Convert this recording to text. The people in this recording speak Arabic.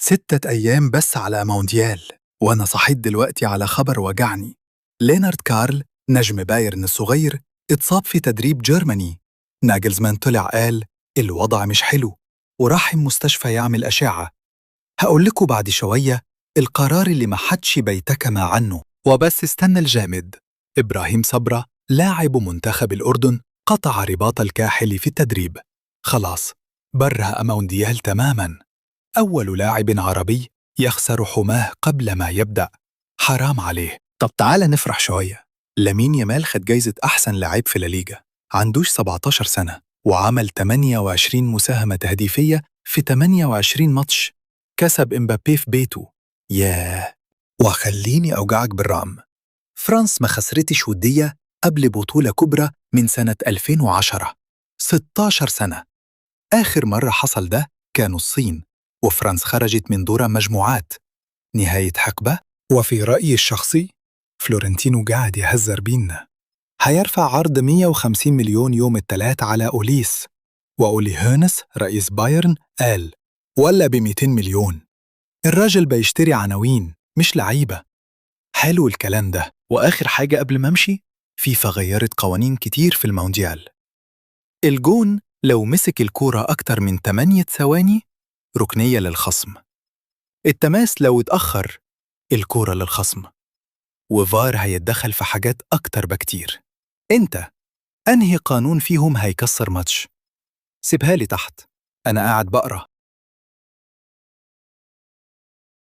6 أيام بس على مونديال، وأنا صحيت دلوقتي على خبر وجعني. لينارد كارل نجم بايرن الصغير اتصاب في تدريب جيرماني. ناجلزمان طلع قال الوضع مش حلو وراح المستشفى يعمل أشعة. هقول لكم بعد شوية القرار اللي ما حدش بيتكمى عنه، وبس استنى الجامد. إبراهيم صبرا لاعب منتخب الأردن قطع رباط الكاحل في التدريب، خلاص برأ مونديال تماماً. أول لاعب عربي يخسر حماه قبل ما يبدأ، حرام عليه. طب تعال نفرح شوية. لامين يامال خد جايزة أحسن لاعب في الليجا، عندوش 17 سنة وعمل 28 مساهمة تهديفية في 28 ماتش. كسب إمبابي في بيته. ياه. وخليني أوجعك بالرقم، فرانس ما خسرتش ودية قبل بطولة كبرى من سنة 2010، 16 سنة. آخر مرة حصل ده كانوا الصين، وفرنسا خرجت من دور مجموعات. نهاية حقبة. وفي رأيي الشخصي فلورنتينو قاعد يهزر بينا. هيرفع عرض 150 مليون يوم الثلاث على أوليس، وأولي هونس رئيس بايرن قال ولا ب200 مليون. الراجل بيشتري عناوين مش لعيبة. حلو الكلام ده. وآخر حاجة قبل ما أمشي، فيفا غيرت قوانين كتير في المونديال. الجون لو مسك الكورة أكتر من 8 ثواني ركنية للخصم. التماس لو اتأخر الكورة للخصم. وفار هيتدخل في حاجات أكتر بكتير. أنت أنهي قانون فيهم هيكسر ماتش؟ سيبها لي تحت، أنا قاعد بقرأ.